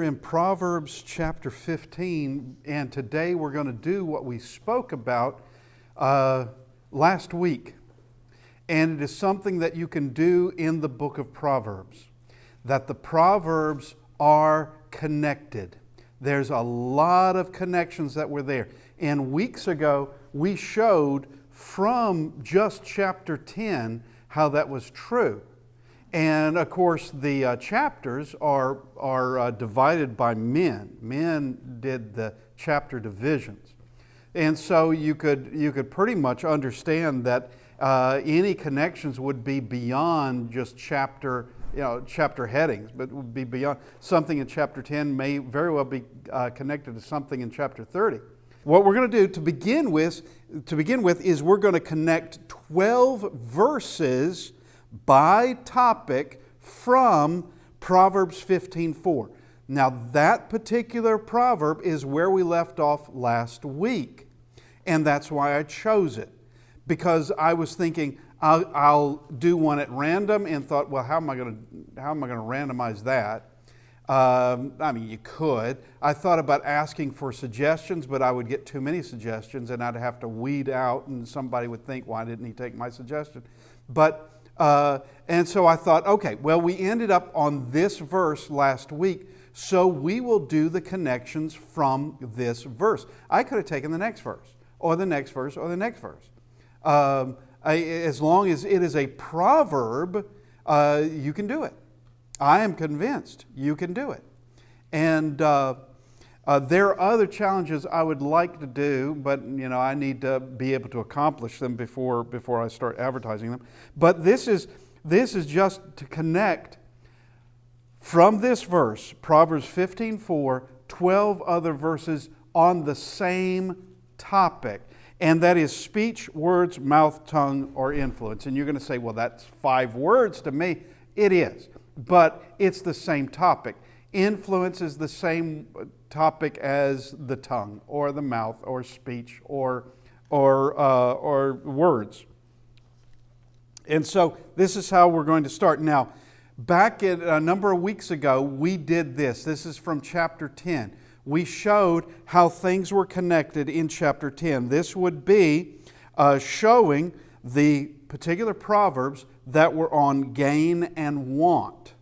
in Proverbs chapter 15, and today we're going to do what we spoke about last week. And it is something that you can do in the book of Proverbs, that the Proverbs are connected. There's a lot of connections that were there. And weeks ago, we showed from just chapter 10 how that was true. And of course, the chapters are divided by men. Men did the chapter divisions, and so you could pretty much understand that any connections would be beyond just chapter headings, but would be beyond something in chapter 10 may very well be connected to something in chapter 30. What we're going to do to begin with is we're going to connect 12 verses by topic from Proverbs 15:4. Now that particular proverb is where we left off last week, and that's why I chose it, because I was thinking I'll do one at random, and thought, well, how am I going to randomize that? I mean, you could. I thought about asking for suggestions, but I would get too many suggestions, and I'd have to weed out, and somebody would think, why didn't he take my suggestion? And so I thought, okay, well, we ended up on this verse last week, so we will do the connections from this verse. I could have taken the next verse, or the next verse, or the next verse. As long as it is a proverb, you can do it. I am convinced you can do it. And there are other challenges I would like to do, but I need to be able to accomplish them before I start advertising them. But this is just to connect from this verse, Proverbs 15:4, 12 other verses on the same topic. And that is speech, words, mouth, tongue, or influence. And you're going to say, well, that's 5 words to me. It is, but it's the same topic. Influence is the same topic as the tongue, or the mouth, or speech, or words. And so this is how we're going to start. Now, back a number of weeks ago, we did this. This is from chapter 10. We showed how things were connected in chapter 10. This would be showing the particular proverbs that were on gain and want,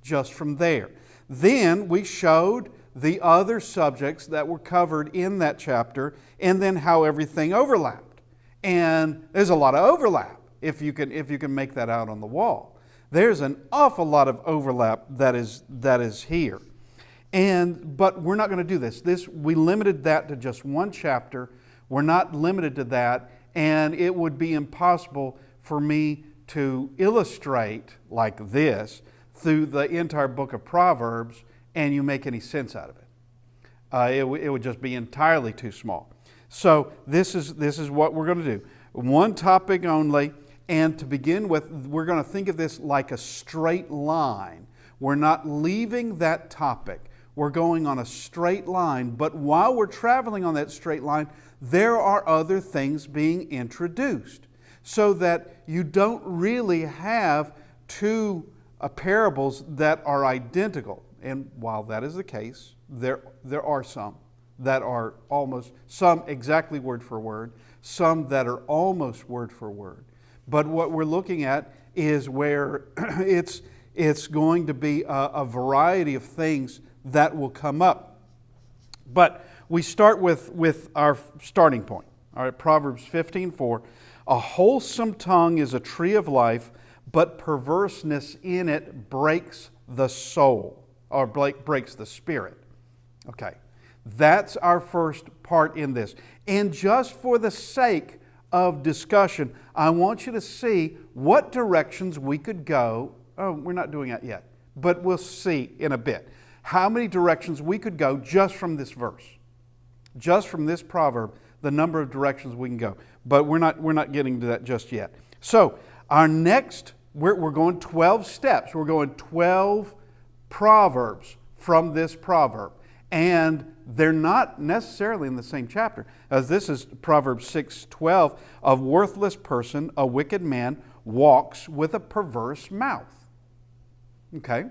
just from there. Then we showed the other subjects that were covered in that chapter, and then how everything overlapped. And there's a lot of overlap if you can make that out on the wall. There's an awful lot of overlap that is here. But we're not going to do this. We limited that to just one chapter. We're not limited to that, and it would be impossible for me to illustrate like this through the entire book of Proverbs and you make any sense out of it. It would just be entirely too small. So this is what we're going to do. One topic only, and to begin with, we're going to think of this like a straight line. We're not leaving that topic. We're going on a straight line, but while we're traveling on that straight line, there are other things being introduced, so that you don't really have two parables that are identical. And while that is the case, there are some that are almost, some exactly word for word, some that are almost word for word. But what we're looking at is where it's going to be a variety of things that will come up. But we start with our starting point. All right, Proverbs 15:4. A wholesome tongue is a tree of life, but perverseness in it breaks the soul, or breaks the spirit. Okay, that's our first part in this. And just for the sake of discussion, I want you to see what directions we could go. Oh, we're not doing that yet, but we'll see in a bit how many directions we could go just from this verse, just from this proverb, the number of directions we can go. But we're not getting to that just yet. So our next, we're going 12 steps. We're going 12 proverbs from this proverb. And they're not necessarily in the same chapter, as this is Proverbs 6:12. A worthless person, a wicked man, walks with a perverse mouth. Okay,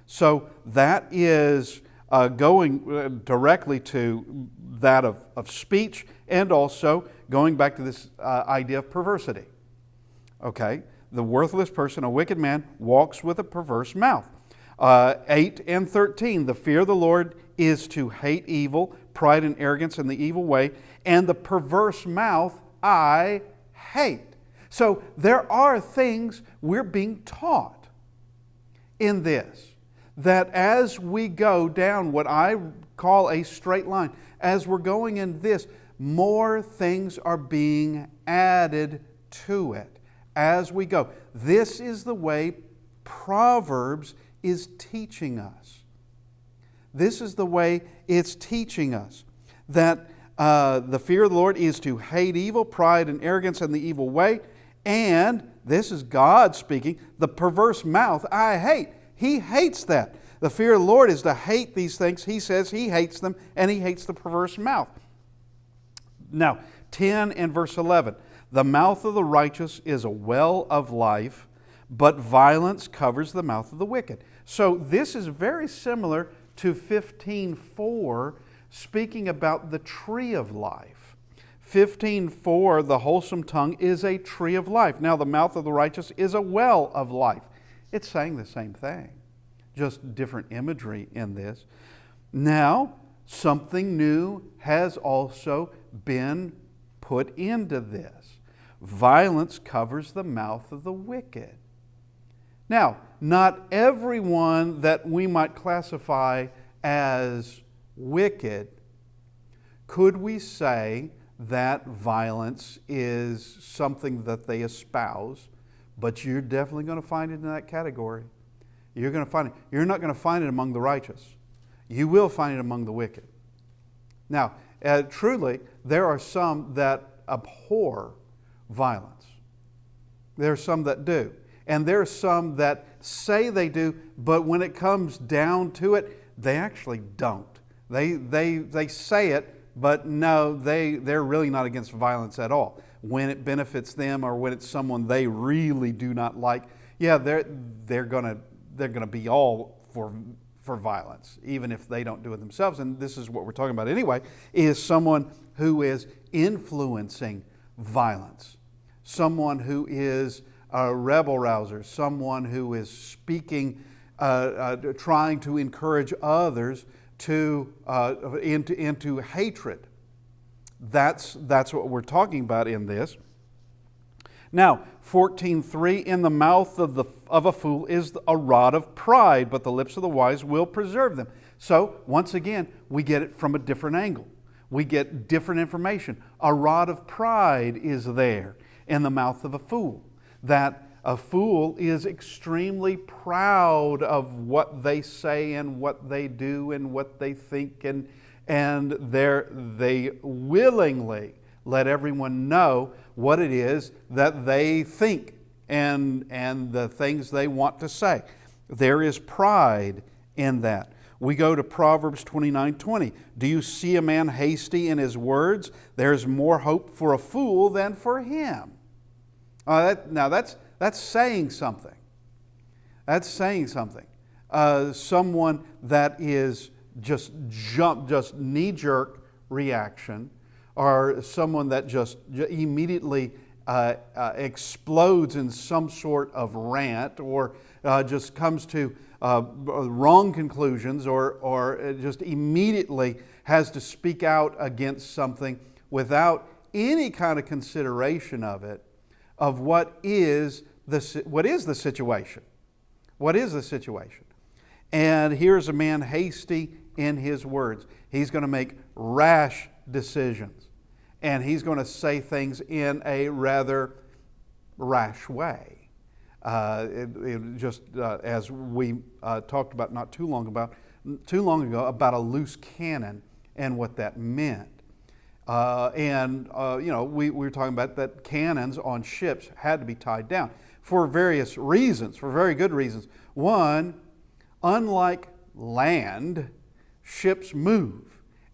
so that is going directly to that of speech, and also going back to this idea of perversity. Okay, the worthless person, a wicked man, walks with a perverse mouth. 8 and 13, the fear of the Lord is to hate evil, pride and arrogance and the evil way, and the perverse mouth I hate. So there are things we're being taught in this, that as we go down what I call a straight line, as we're going in this, more things are being added to it as we go. This is the way Proverbs is teaching us. This is the way it's teaching us, that the fear of the Lord is to hate evil, pride and arrogance and the evil way, and this is God speaking, the perverse mouth I hate. He hates that. The fear of the Lord is to hate these things. He says He hates them, and He hates the perverse mouth. Now, 10 and verse 11. The mouth of the righteous is a well of life, but violence covers the mouth of the wicked. So this is very similar to 15:4, speaking about the tree of life. 15:4, the wholesome tongue is a tree of life. Now the mouth of the righteous is a well of life. It's saying the same thing, just different imagery in this. Now, something new has also been put into this. Violence covers the mouth of the wicked. Now, not everyone that we might classify as wicked, could we say that violence is something that they espouse, but you're definitely going to find it in that category. You're going to find it. You're not going to find it among the righteous. You will find it among the wicked. Now, truly, there are some that abhor violence. There are some that do. And there are some that say they do, but when it comes down to it, they actually don't. They say it, but no, they're really not against violence at all. When it benefits them or when it's someone they really do not like, yeah, they're gonna be all for violence, even if they don't do it themselves. And this is what we're talking about anyway, is someone who is influencing violence, someone who is a rebel rouser, someone who is speaking, trying to encourage others to into hatred. That's what we're talking about in this. Now, 14:3, in the mouth of a fool is a rod of pride, but the lips of the wise will preserve them. So, once again, we get it from a different angle. We get different information. A rod of pride is there in the mouth of a fool. That a fool is extremely proud of what they say and what they do and what they think, and they willingly let everyone know what it is that they think and the things they want to say. There is pride in that. We go to Proverbs 29:20. Do you see a man hasty in his words? There is more hope for a fool than for him. Now that's saying something. That's saying something. Someone that is just knee-jerk reaction, or someone that just immediately explodes in some sort of rant, or just comes to wrong conclusions, or just immediately has to speak out against something without any kind of consideration of it, of what is the situation. What is the situation? And here's a man hasty in his words. He's going to make rash decisions. And he's going to say things in a rather rash way. As we talked about not too long ago about a loose cannon and what that meant. We were talking about that cannons on ships had to be tied down for various reasons, for very good reasons. One, unlike land, ships move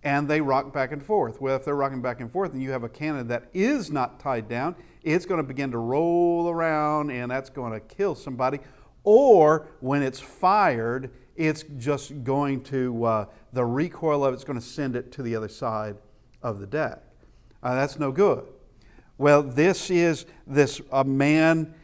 and they rock back and forth. Well, if they're rocking back and forth and you have a cannon that is not tied down, it's going to begin to roll around and that's going to kill somebody. Or when it's fired, it's just going to, the recoil of it's going to send it to the other side of the deck. That's no good. Well, this is a man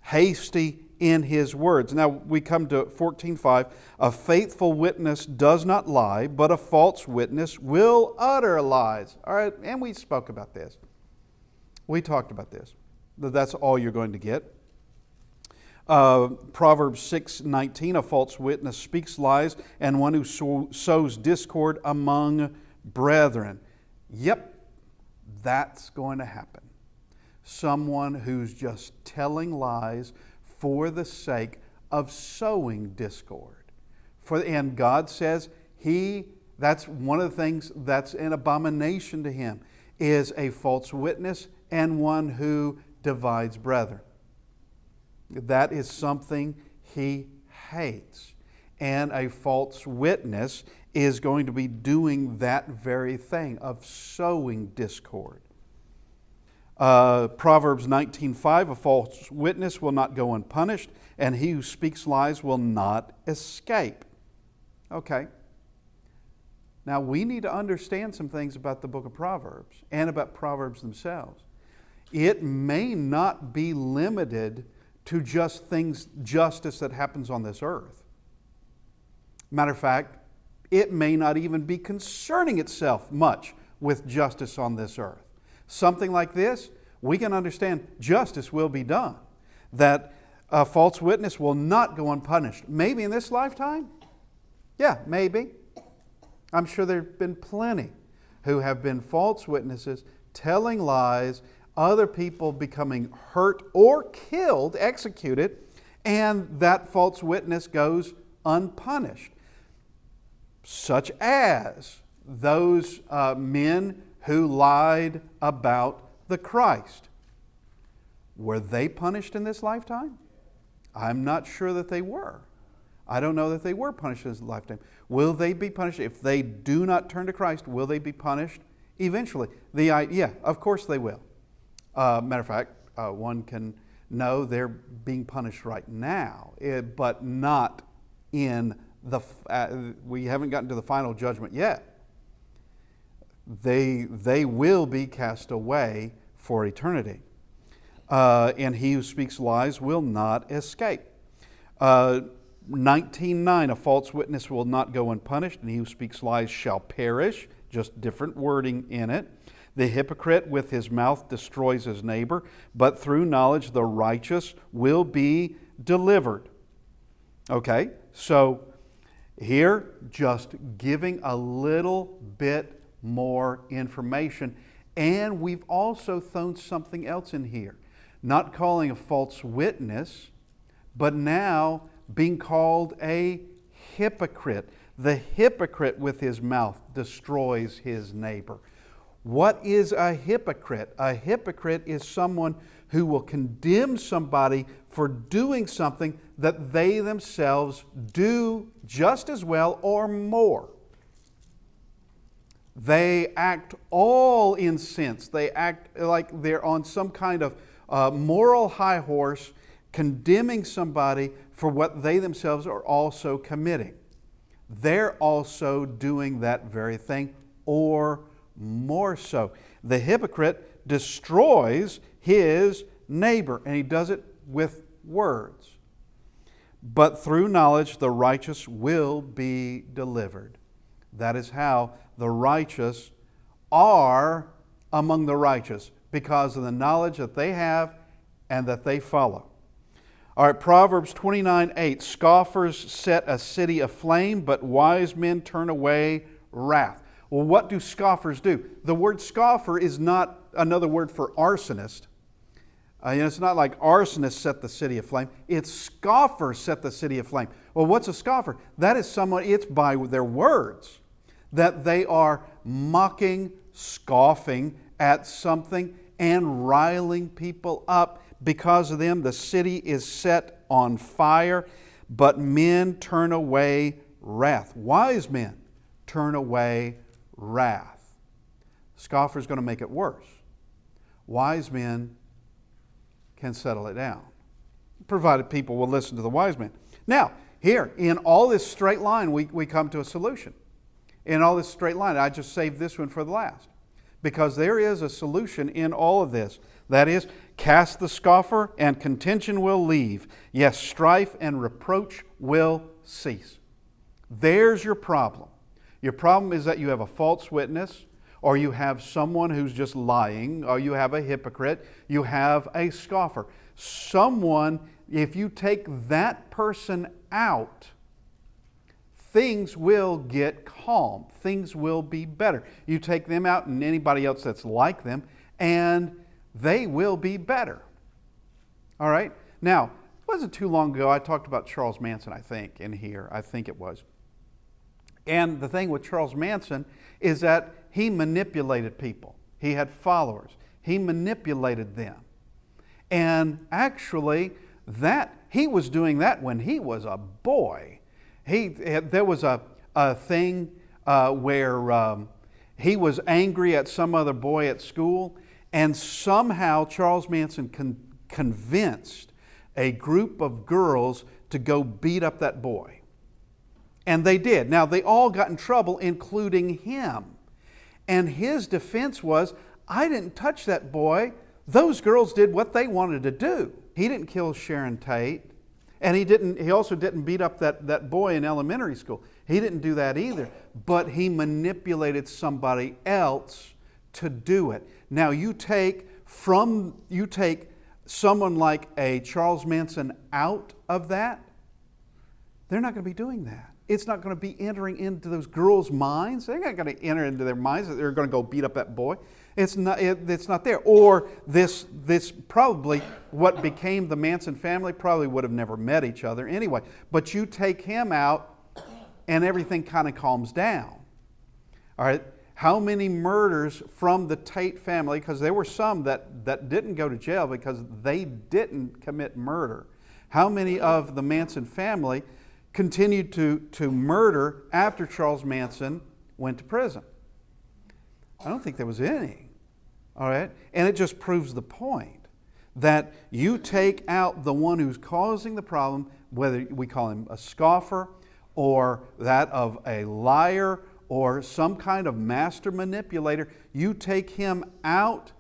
hasty in his words. Now we come to 14:5. A faithful witness does not lie, but a false witness will utter lies. All right, and we spoke about this. We talked about this. That's all you're going to get. Proverbs 6:19, a false witness speaks lies, and one who sows discord among brethren. Yep, that's going to happen. Someone who's just telling lies for the sake of sowing discord. And God says that's one of the things that's an abomination to Him, is a false witness and one who divides brethren. That is something He hates. And a false witness is going to be doing that very thing of sowing discord. Proverbs 19:5, a false witness will not go unpunished, and he who speaks lies will not escape. Okay. Now we need to understand some things about the book of Proverbs and about Proverbs themselves. It may not be limited to just justice that happens on this earth. Matter of fact, it may not even be concerning itself much with justice on this earth. Something like this, we can understand justice will be done. That a false witness will not go unpunished. Maybe in this lifetime? Yeah, maybe. I'm sure there have been plenty who have been false witnesses, telling lies, other people becoming hurt or killed, executed, and that false witness goes unpunished. Such as those men who lied about the Christ. Were they punished in this lifetime? I'm not sure that they were. I don't know that they were punished in this lifetime. Will they be punished? If they do not turn to Christ, will they be punished eventually? Yeah, of course they will. Matter of fact, one can know they're being punished right now, but not in we haven't gotten to the final judgment yet. They will be cast away for eternity. And he who speaks lies will not escape. 19:9, a false witness will not go unpunished, and he who speaks lies shall perish. Just different wording in it. The hypocrite with his mouth destroys his neighbor, but through knowledge the righteous will be delivered. Okay, so here just giving a little bit more information. And we've also thrown something else in here. Not calling a false witness, but now being called a hypocrite. The hypocrite with his mouth destroys his neighbor. What is a hypocrite? A hypocrite is someone who will condemn somebody for doing something that they themselves do just as well or more. They act all in sense. They act like they're on some kind of moral high horse, condemning somebody for what they themselves are also committing. They're also doing that very thing, or more so. The hypocrite destroys his neighbor, and he does it with words. But through knowledge the righteous will be delivered. That is how the righteous are among the righteous, because of the knowledge that they have and that they follow. All right, Proverbs 29:8, scoffers set a city aflame, but wise men turn away wrath. Well, what do scoffers do? The word scoffer is not another word for arsonist. It's not like arsonists set the city aflame. It's scoffers set the city aflame. Well, what's a scoffer? That is someone, it's by their words, that they are mocking, scoffing at something and riling people up. Because of them, the city is set on fire, but men turn away wrath. Wise men turn away wrath. Scoffer's going to make it worse. Wise men can settle it down, provided people will listen to the wise men. Now, here, in all this straight line, we come to a solution. In all this straight line, I just saved this one for the last. Because there is a solution in all of this. That is, cast the scoffer and contention will leave. Yes, strife and reproach will cease. There's your problem. Your problem is that you have a false witness, or you have someone who's just lying, or you have a hypocrite, you have a scoffer. Someone, if you take that person out, things will get calm. Things will be better. You take them out and anybody else that's like them, and they will be better. All right? Now, it wasn't too long ago I talked about Charles Manson, I think, in here. I think it was. And the thing with Charles Manson is that he manipulated people. He had followers. He manipulated them. And actually, he was doing that when he was a boy. There was a thing where he was angry at some other boy at school, and somehow Charles Manson convinced a group of girls to go beat up that boy. And they did. Now, they all got in trouble, including him. And his defense was, I didn't touch that boy. Those girls did what they wanted to do. He didn't kill Sharon Tate. And he also didn't beat up that boy in elementary school. He didn't do that either. But he manipulated somebody else to do it. Now you take someone like a Charles Manson out of that, they're not going to be doing that. It's not going to be entering into those girls' minds. They're not going to enter into their minds that they're going to go beat up that boy. It's not there. Or this probably, what became the Manson family probably would have never met each other anyway. But you take him out and everything kind of calms down. All right. How many murders from the Tate family, because there were some that didn't go to jail because they didn't commit murder. How many of the Manson family continued to murder after Charles Manson went to prison? I don't think there was any. All right? And it just proves the point that you take out the one who's causing the problem, whether we call him a scoffer or that of a liar or some kind of master manipulator, you take him out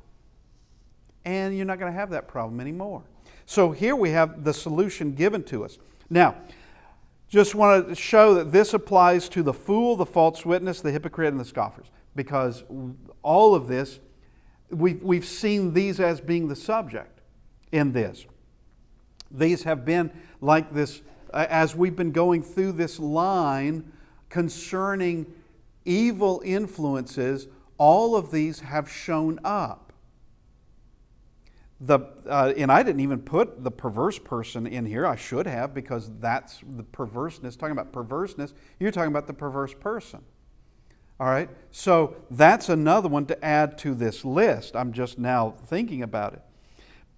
and you're not going to have that problem anymore. So here we have the solution given to us. Now, just want to show that this applies to the fool, the false witness, the hypocrite, and the scoffers. Because all of this, we've seen these as being the subject in this. These have been like this, as we've been going through this line concerning evil influences, all of these have shown up. And I didn't even put the perverse person in here. I should have, because that's the perverseness. Talking about perverseness, you're talking about the perverse person. All right? So that's another one to add to this list. I'm just now thinking about it.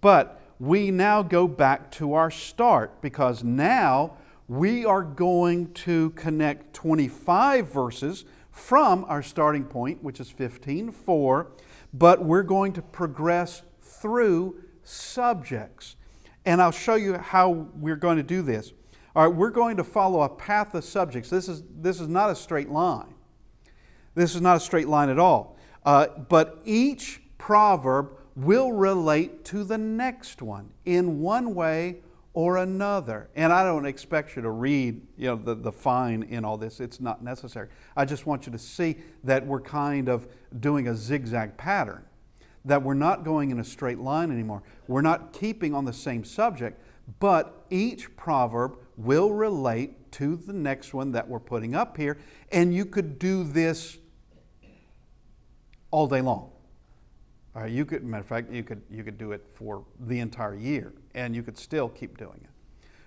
But we now go back to our start, because now we are going to connect 25 verses from our starting point, which is 15:4, but we're going to progress through subjects. And I'll show you how we're going to do this. All right, we're going to follow a path of subjects. This is not a straight line. This is not a straight line at all. But each proverb will relate to the next one in one way or another. And I don't expect you to read, the fine in all this. It's not necessary. I just want you to see that we're kind of doing a zigzag pattern, that we're not going in a straight line anymore. We're not keeping on the same subject, but each proverb will relate to the next one that we're putting up here. And you could do this all day long. All right, matter of fact, you could do it for the entire year, and you could still keep doing it,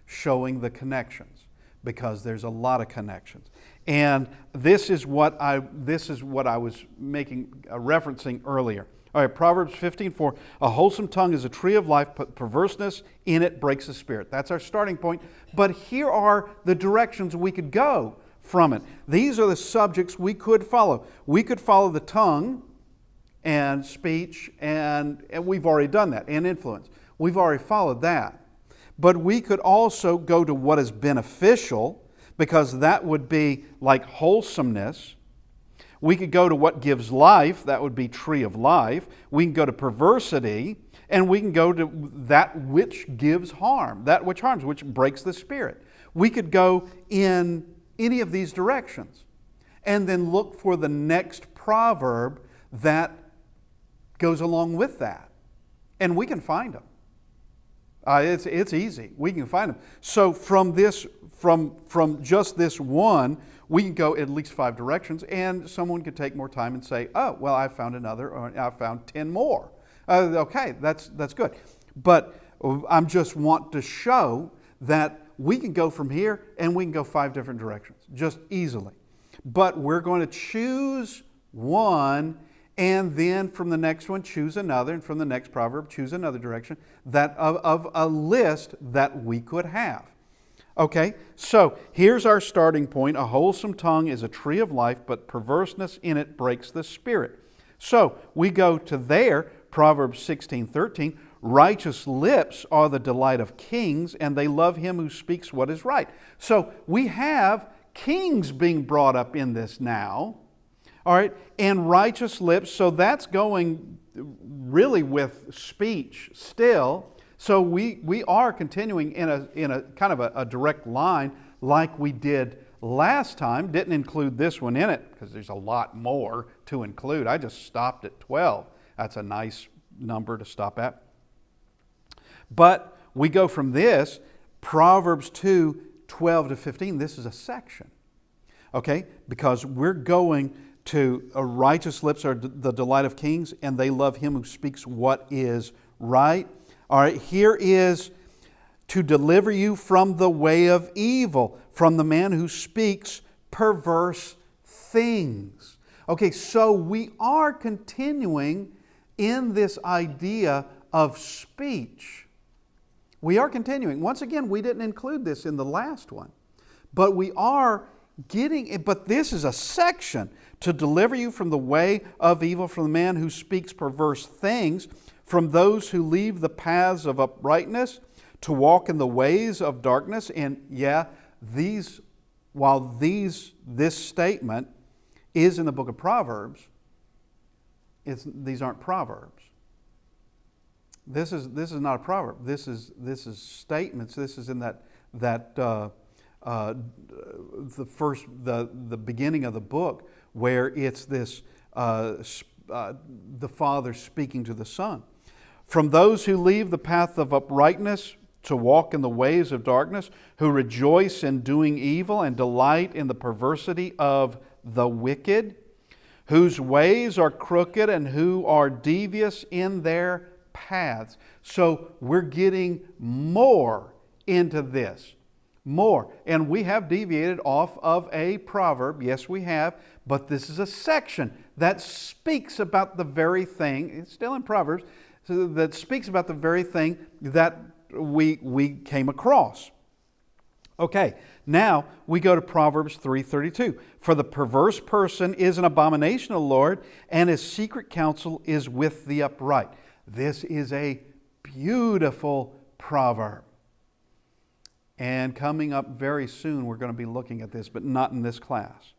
showing the connections, because there's a lot of connections. And this is what I was referencing earlier. All right, Proverbs 15:4. A wholesome tongue is a tree of life, but perverseness in it breaks the spirit. That's our starting point. But here are the directions we could go from it. These are the subjects we could follow. We could follow the tongue and speech, and we've already done that, and influence. We've already followed that. But we could also go to what is beneficial, because that would be like wholesomeness. We could go to what gives life, that would be tree of life. We can go to perversity, and we can go to that which gives harm, that which harms, which breaks the spirit. We could go in any of these directions and then look for the next proverb that goes along with that. And we can find them. It's easy. We can find them. So from just this one, we can go at least 5 directions, and someone could take more time and say, oh, well, I found another, or I found 10 more. Okay, that's good. But I just want to show that we can go from here and we can go 5 different directions, just easily. But we're going to choose one, and then from the next one choose another, and from the next proverb choose another direction that of a list that we could have. Okay, so here's our starting point. A wholesome tongue is a tree of life, but perverseness in it breaks the spirit. So we go to there, Proverbs 16:13. Righteous lips are the delight of kings, and they love him who speaks what is right. So we have kings being brought up in this now. All right, and righteous lips, so that's going really with speech still. So we are continuing in a kind of a direct line like we did last time. Didn't include this one in it because there's a lot more to include. I just stopped at 12. That's a nice number to stop at. But we go from this, Proverbs 2, 12 to 15. This is a section, okay? Because we're going to righteous lips are the delight of kings, and they love him who speaks what is right. All right, here is to deliver you from the way of evil, from the man who speaks perverse things. Okay, so we are continuing in this idea of speech. We are continuing. Once again, we didn't include this in the last one, but we are getting it. But this is a section to deliver you from the way of evil, from the man who speaks perverse things, from those who leave the paths of uprightness to walk in the ways of darkness. And yeah, this statement is in the book of Proverbs, these aren't proverbs. This is not a proverb. This is statements. This is in the beginning of the book, where it's this the Father speaking to the Son. From those who leave the path of uprightness to walk in the ways of darkness, who rejoice in doing evil and delight in the perversity of the wicked, whose ways are crooked and who are devious in their paths. So we're getting more into this. More. And we have deviated off of a proverb. Yes, we have. But this is a section that speaks about the very thing, it's still in Proverbs, that speaks about the very thing that we came across. Okay, now we go to Proverbs 3:32. For the perverse person is an abomination to the Lord, and his secret counsel is with the upright. This is a beautiful proverb. And coming up very soon, we're going to be looking at this, but not in this class.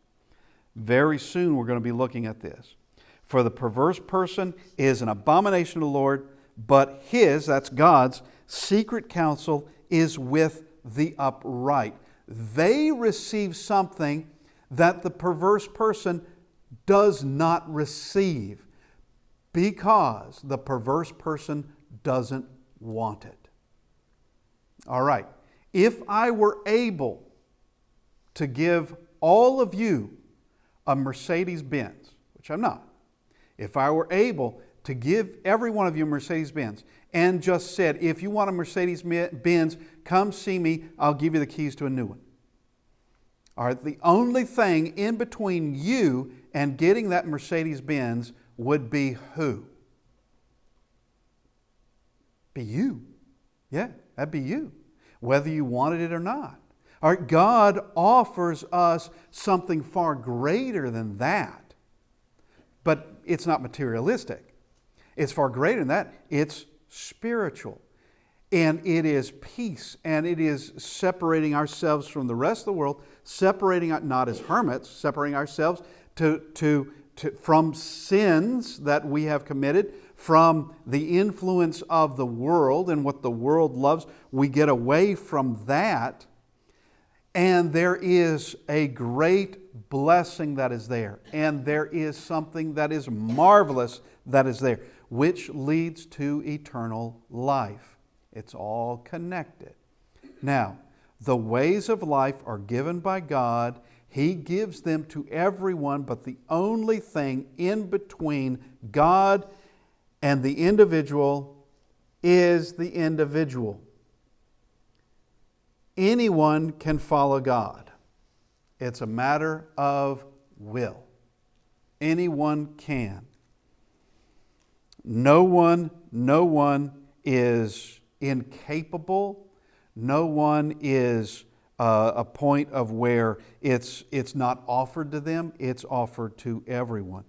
Very soon, we're going to be looking at this. For the perverse person is an abomination to the Lord, but his, that's God's, secret counsel is with the upright. They receive something that the perverse person does not receive because the perverse person doesn't want it. All right. If I were able to give all of you a Mercedes-Benz, which I'm not, if I were able to give every one of you a Mercedes-Benz and just said, if you want a Mercedes-Benz, come see me, I'll give you the keys to a new one. All right, the only thing in between you and getting that Mercedes-Benz would be who? Be you. Yeah, that'd be you, whether you wanted it or not. All right, God offers us something far greater than that. But it's not materialistic. It's far greater than that. It's spiritual. And it is peace, and it is separating ourselves from the rest of the world, separating, not as hermits, separating ourselves from sins that we have committed, from the influence of the world and what the world loves. We get away from that, and there is a great blessing that is there, and there is something that is marvelous that is there, which leads to eternal life. It's all connected. Now, the ways of life are given by God. He gives them to everyone, but the only thing in between God and the individual is the individual. Anyone can follow God. It's a matter of will. Anyone can. No one is incapable. No one is a point of where it's not offered to them. It's offered to everyone.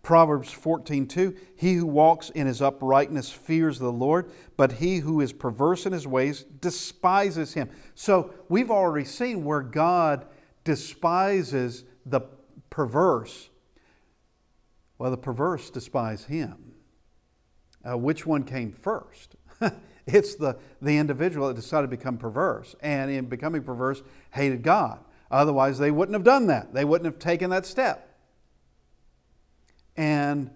Proverbs 14:2, he who walks in his uprightness fears the Lord, but he who is perverse in his ways despises him. So we've already seen where God despises the perverse. Well, the perverse despise him. Which one came first? It's the individual that decided to become perverse, and in becoming perverse, hated God. Otherwise, they wouldn't have done that. They wouldn't have taken that step. And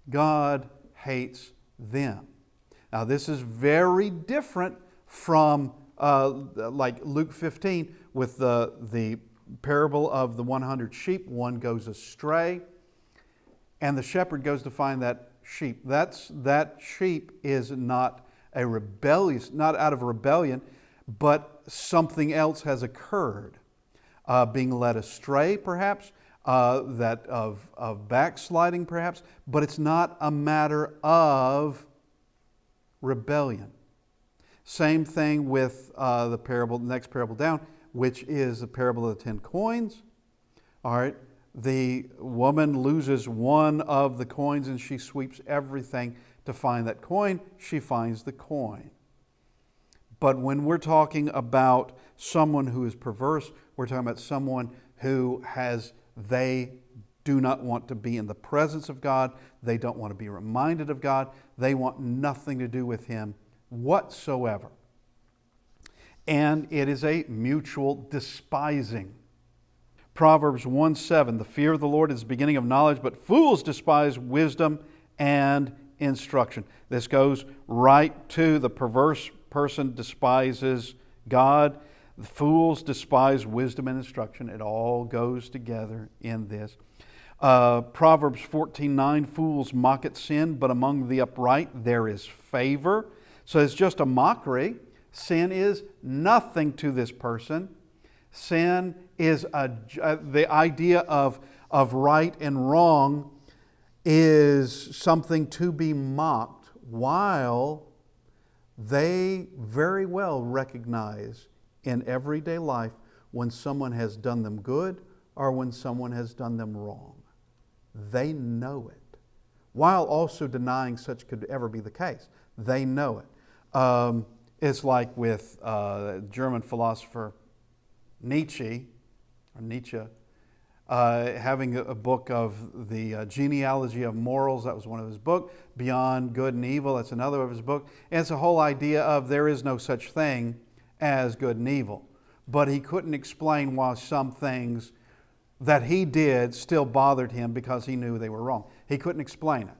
God hates them. Now, this is very different from like Luke 15 with the parable of the 100 sheep. One goes astray, and the shepherd goes to find that sheep. That sheep is not not out of rebellion, but something else has occurred. Being led astray, perhaps, that of backsliding, perhaps, but it's not a matter of rebellion. Same thing with the next parable down, which is the parable of the 10 coins. All right, the woman loses one of the coins and she sweeps everything to find that coin. She finds the coin. But when we're talking about someone who is perverse, we're talking about someone who they do not want to be in the presence of God. They don't want to be reminded of God. They want nothing to do with Him whatsoever. And it is a mutual despising. Proverbs 1:7, the fear of the Lord is the beginning of knowledge, but fools despise wisdom and instruction. This goes right to the perverse person despises God. The fools despise wisdom and instruction. It all goes together in this. Proverbs 14:9, fools mock at sin, but among the upright there is favor. So it's just a mockery. Sin is nothing to this person. Sin is the idea of right and wrong is something to be mocked, while they very well recognize in everyday life when someone has done them good or when someone has done them wrong. They know it, while also denying such could ever be the case. They know it. It's like with German philosopher Nietzsche, having a book of the genealogy of morals. That was one of his books. Beyond Good and Evil, that's another of his books. And it's a whole idea of there is no such thing as good and evil. But he couldn't explain why some things that he did still bothered him because he knew they were wrong. He couldn't explain it.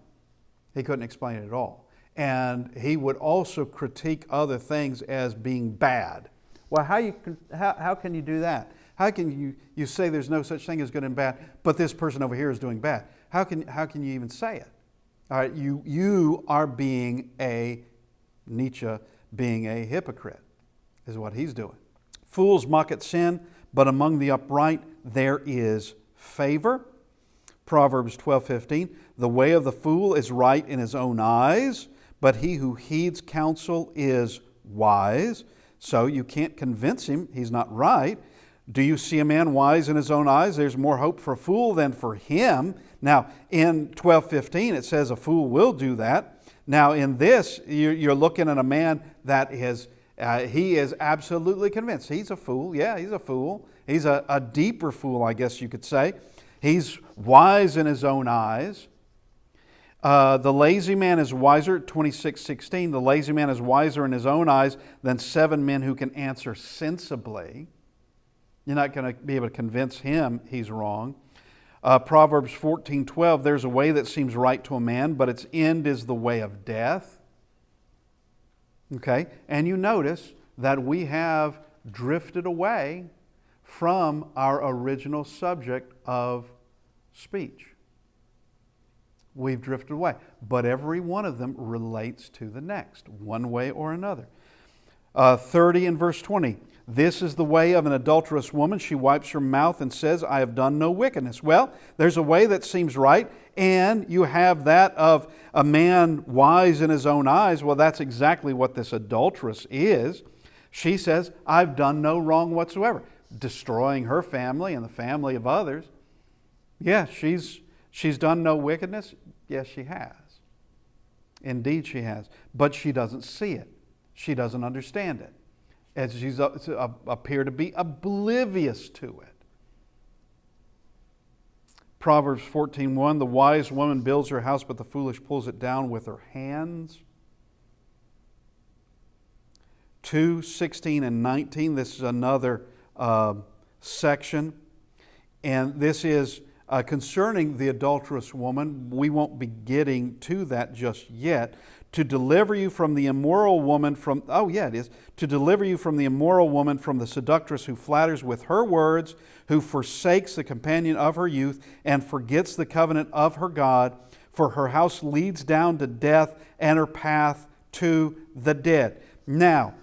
He couldn't explain it at all. And he would also critique other things as being bad. Well, how can you do that? How can you say there's no such thing as good and bad, but this person over here is doing bad? How can you even say it? All right, you are being Nietzsche being a hypocrite, is what he's doing. Fools mock at sin, but among the upright there is favor. Proverbs 12:15, the way of the fool is right in his own eyes, but he who heeds counsel is wise. So you can't convince him he's not right. Do you see a man wise in his own eyes? There's more hope for a fool than for him. Now, in 12:15, it says a fool will do that. Now in this, you're looking at a man that he is absolutely convinced. He's a fool. Yeah, he's a fool. He's a deeper fool, I guess you could say. He's wise in his own eyes. The lazy man is wiser, 26:16. The lazy man is wiser in his own eyes than 7 men who can answer sensibly. You're not going to be able to convince him he's wrong. Proverbs 14:12, there's a way that seems right to a man, but its end is the way of death. Okay, and you notice that we have drifted away from our original subject of speech. We've drifted away, but every one of them relates to the next, one way or another. 30 and verse 20. This is the way of an adulterous woman. She wipes her mouth and says, I have done no wickedness. Well, there's a way that seems right, and you have that of a man wise in his own eyes. Well, that's exactly what this adulteress is. She says, I've done no wrong whatsoever, destroying her family and the family of others. Yeah, she's done no wickedness. Yes, she has. Indeed, she has. But she doesn't see it. She doesn't understand it. As she's appear to be oblivious to it. Proverbs 14:1, the wise woman builds her house, but the foolish pulls it down with her hands. 2:16 and 19, this is another section. And this is concerning the adulterous woman. We won't be getting to that just yet. To deliver you from the immoral woman to deliver you from the immoral woman, from the seductress who flatters with her words, who forsakes the companion of her youth and forgets the covenant of her God. For her house leads down to death and her path to the dead. Now,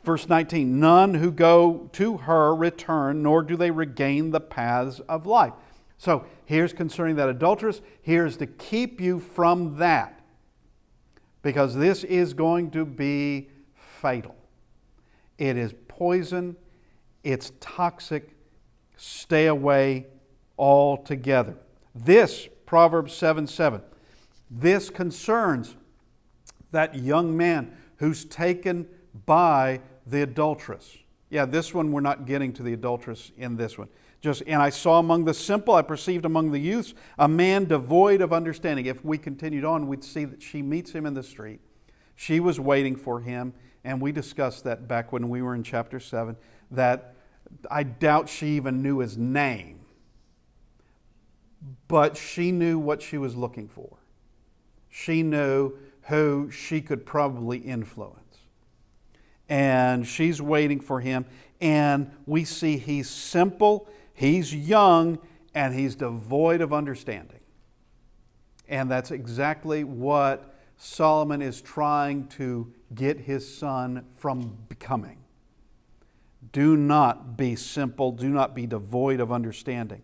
verse 19, none who go to her return, nor do they regain the paths of life. So here's concerning that adulteress. Here's to keep you from that. Because this is going to be fatal. It is poison. It's toxic. Stay away altogether. This, Proverbs 7:7, this concerns that young man who's taken by the adulteress. Yeah, this one we're not getting to the adulteress in this one. And I saw among the simple, I perceived among the youths, a man devoid of understanding. If we continued on, we'd see that she meets him in the street. She was waiting for him, and we discussed that back when we were in chapter 7, that I doubt she even knew his name. But she knew what she was looking for. She knew who she could probably influence. And she's waiting for him, and we see he's simple, he's young, and he's devoid of understanding. And that's exactly what Solomon is trying to get his son from becoming. Do not be simple. Do not be devoid of understanding.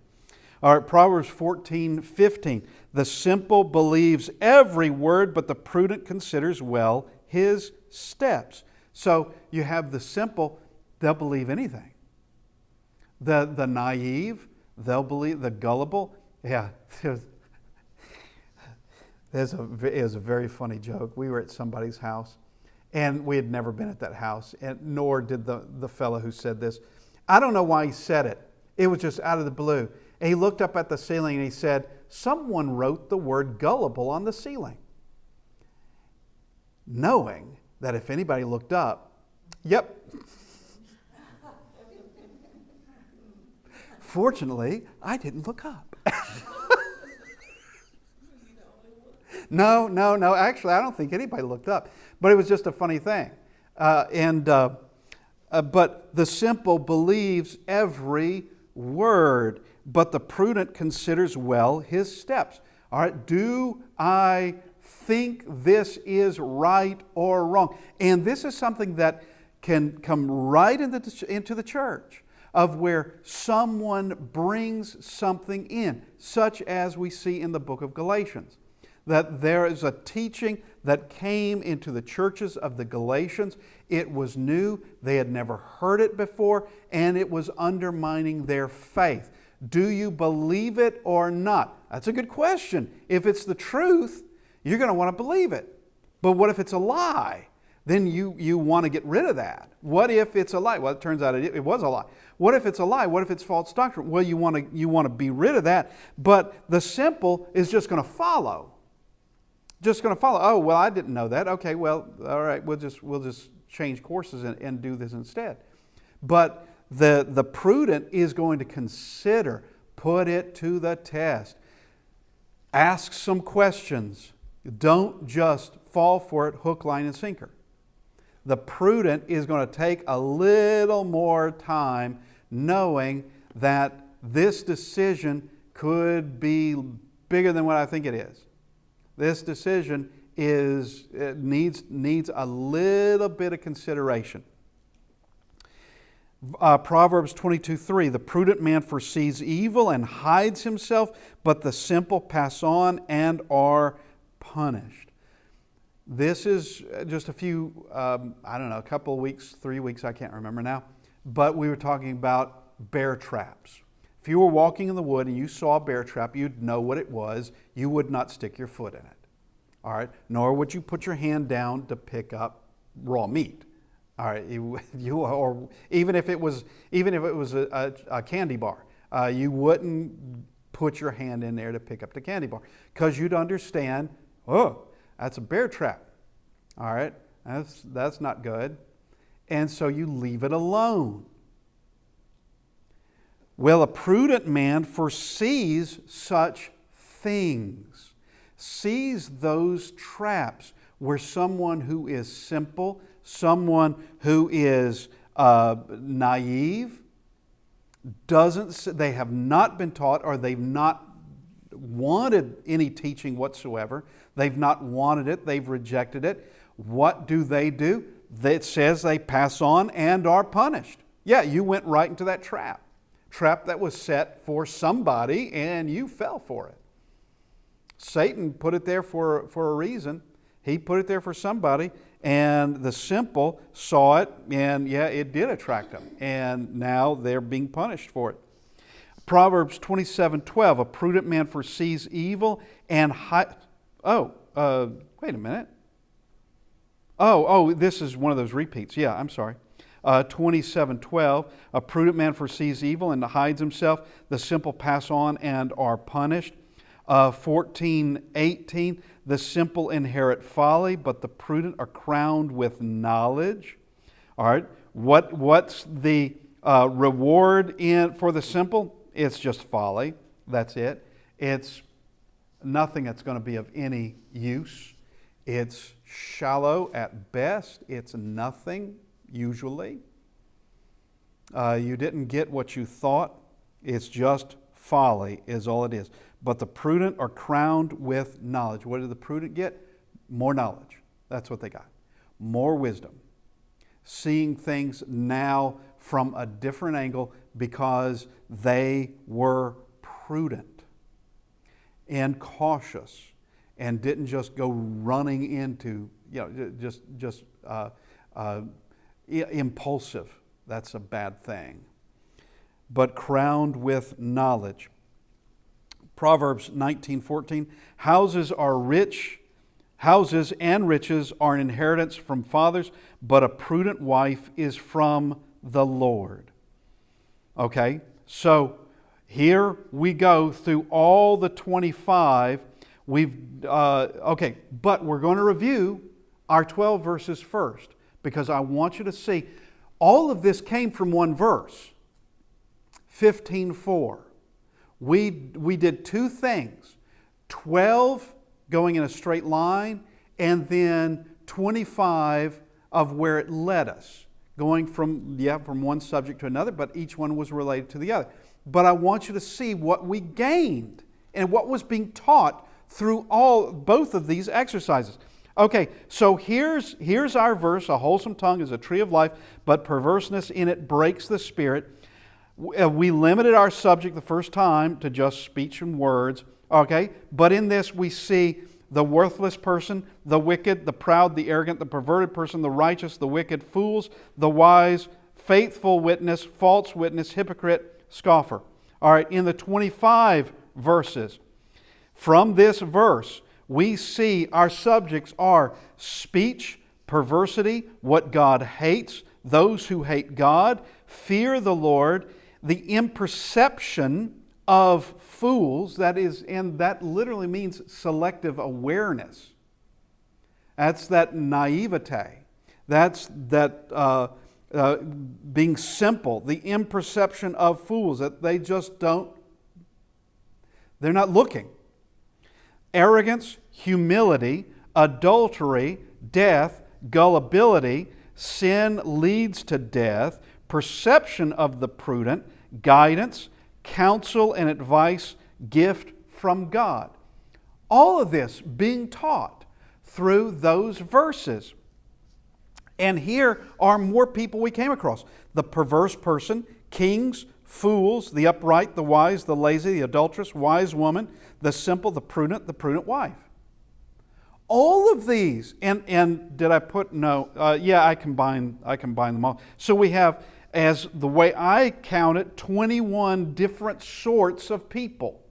All right, Proverbs 14:15. The simple believes every word, but the prudent considers well his steps. So you have the simple, they'll believe anything. The naive, they'll believe. The gullible, yeah. It was a very funny joke. We were at somebody's house, and we had never been at that house, and nor did the fellow who said this. I don't know why he said it. It was just out of the blue. And he looked up at the ceiling and he said, someone wrote the word gullible on the ceiling. Knowing that if anybody looked up, yep. Fortunately, I didn't look up. No. Actually, I don't think anybody looked up. But it was just a funny thing. But the simple believes every word, but the prudent considers well his steps. All right, do I think this is right or wrong? And this is something that can come right into the church, of where someone brings something in, such as we see in the book of Galatians. That there is a teaching that came into the churches of the Galatians. It was new. They had never heard it before, and it was undermining their faith. Do you believe it or not? That's a good question. If it's the truth, you're going to want to believe it. But what if it's a lie? Then you want to get rid of that. What if it's a lie? Well, it turns out it was a lie. What if it's a lie? What if it's false doctrine? Well, you want to be rid of that. But the simple is just going to follow. Just going to follow. Oh, well, I didn't know that. Okay, well, all right, we'll just change courses and do this instead. But the prudent is going to consider, put it to the test. Ask some questions. Don't just fall for it hook, line, and sinker. The prudent is going to take a little more time knowing that this decision could be bigger than what I think it is. This decision needs a little bit of consideration. Proverbs 22:3, the prudent man foresees evil and hides himself, but the simple pass on and are punished. This is just a few, a couple of weeks, 3 weeks, I can't remember now, but we were talking about bear traps. If you were walking in the wood and you saw a bear trap, you'd know what it was. You would not stick your foot in it. All right, nor would you put your hand down to pick up raw meat. All right, or even if it was a candy bar, you wouldn't put your hand in there to pick up the candy bar because you'd understand, oh, that's a bear trap. All right, that's not good, and so you leave it alone. Well, a prudent man foresees such things, sees those traps where someone who is simple, someone who is naive, they have not been taught, or they've not wanted any teaching whatsoever. They've not wanted it. They've rejected it. What do? It says they pass on and are punished. Yeah, you went right into that trap that was set for somebody, and you fell for it. Satan put it there for a reason. He put it there for somebody, and the simple saw it, and yeah, it did attract them, and now they're being punished for it. Proverbs 27:12, a prudent man foresees evil and wait a minute. This is one of those repeats. Yeah, I'm sorry. 27:12, a prudent man foresees evil and hides himself. The simple pass on and are punished. 14:18, the simple inherit folly, but the prudent are crowned with knowledge. All right, what's the reward for the simple? It's just folly. That's it. It's nothing that's going to be of any use. It's shallow at best. It's nothing, usually. You didn't get what you thought. It's just folly is all it is. But the prudent are crowned with knowledge. What did the prudent get? More knowledge. That's what they got. More wisdom. Seeing things now from a different angle because they were prudent and cautious and didn't just go running into, just impulsive. That's a bad thing. But crowned with knowledge. Proverbs 19:14, houses and riches are an inheritance from fathers, but a prudent wife is from the Lord. Okay, so here we go through all the 25. But we're going to review our 12 verses first, because I want you to see all of this came from one verse, 15:4. We did two things, 12 going in a straight line, and then 25 of where it led us, going from one subject to another, but each one was related to the other. But I want you to see what we gained and what was being taught through both of these exercises. Okay, so here's our verse, a wholesome tongue is a tree of life, but perverseness in it breaks the spirit. We limited our subject the first time to just speech and words, okay? But in this we see the worthless person, the wicked, the proud, the arrogant, the perverted person, the righteous, the wicked, fools, the wise, faithful witness, false witness, hypocrite, scoffer. All right, in the 25 verses, from this verse, we see our subjects are speech, perversity, what God hates, those who hate God, fear the Lord, the imperception of fools, and that literally means selective awareness. That's that naivete. That's that being simple, the imperception of fools, that they just don't, they're not looking. Arrogance, humility, adultery, death, gullibility, sin leads to death, perception of the prudent, guidance, counsel and advice, gift from God. All of this being taught through those verses. And here are more people we came across. The perverse person, kings, fools, the upright, the wise, the lazy, the adulteress, wise woman, the simple, the prudent wife. All of these, and did I put, no, I combine them all. So we have, as the way I count it, 21 different sorts of people.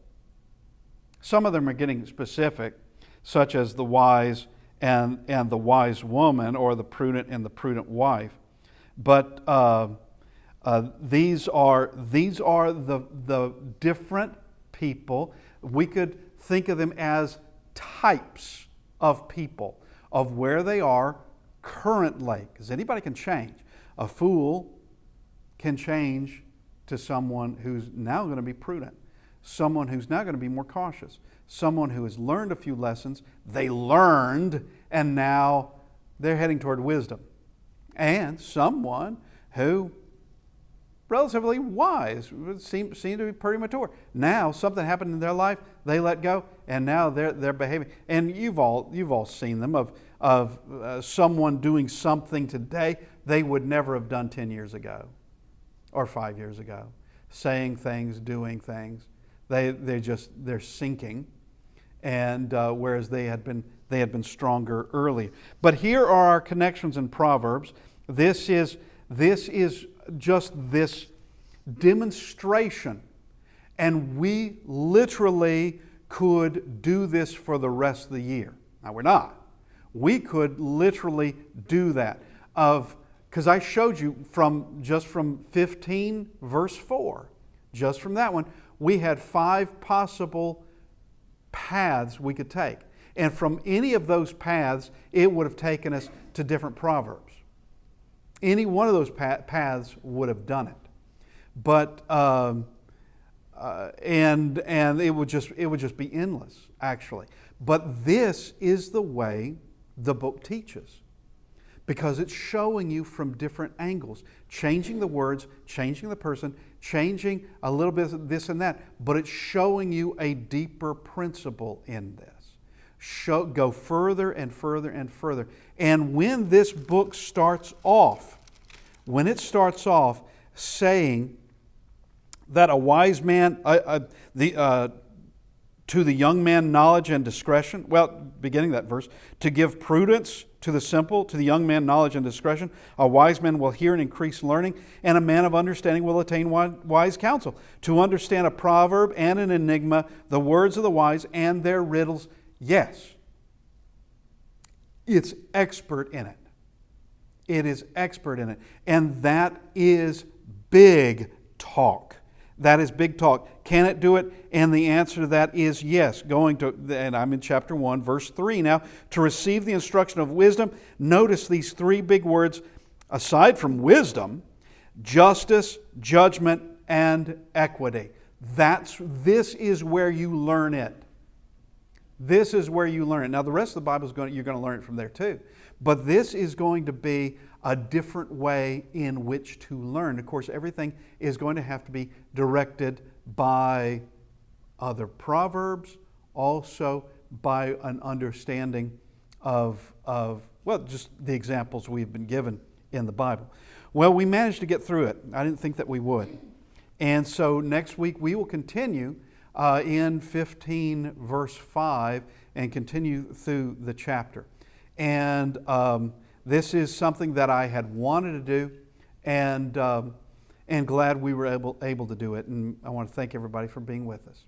Some of them are getting specific, such as the wise and the wise woman, or the prudent and the prudent wife. But these are the different people. We could think of them as types of people, of where they are currently. Because anybody can change. A fool can change to someone who's now going to be prudent, someone who's now going to be more cautious, someone who has learned a few lessons, they learned, and now they're heading toward wisdom. And someone who, relatively wise, seem to be pretty mature. Now something happened in their life, they let go, and now they're behaving. And you've all seen them of someone doing something today they would never have done 10 years ago or 5 years ago, saying things, doing things. They're sinking, and whereas they had been stronger earlier. But here are our connections in Proverbs. This is just this demonstration, and we literally could do this for the rest of the year. Now we're not. We could literally do that. Because I showed you from 15 verse 4, just from that one, we had 5 possible paths we could take. And from any of those paths, it would have taken us to different proverbs. Any one of those paths would have done it. But and it would just be endless, actually. But this is the way the book teaches, because it's showing you from different angles, changing the words, changing the person, changing a little bit of this and that, but it's showing you a deeper principle in this. Go further and further and further. And when this book starts off, saying that a wise man, to the young man knowledge and discretion, beginning that verse, to give prudence to the simple, to the young man knowledge and discretion, a wise man will hear and increase learning, and a man of understanding will attain wise counsel. To understand a proverb and an enigma, the words of the wise and their riddles, yes, it's expert in it. It is expert in it. And that is big talk. That is big talk. Can it do it? And the answer to that is yes. And I'm in chapter 1, verse 3 now. To receive the instruction of wisdom, notice these 3 big words, aside from wisdom: justice, judgment, and equity. This is where you learn it. This is where you learn it. Now the rest of the Bible you're going to learn it from there too. But this is going to be a different way in which to learn. Of course, everything is going to have to be directed by other proverbs, also by an understanding of just the examples we've been given in the Bible. Well, we managed to get through it. I didn't think that we would. And so next week we will continue in 15 verse 5 and continue through the chapter. And this is something that I had wanted to do, and glad we were able to do it. And I want to thank everybody for being with us.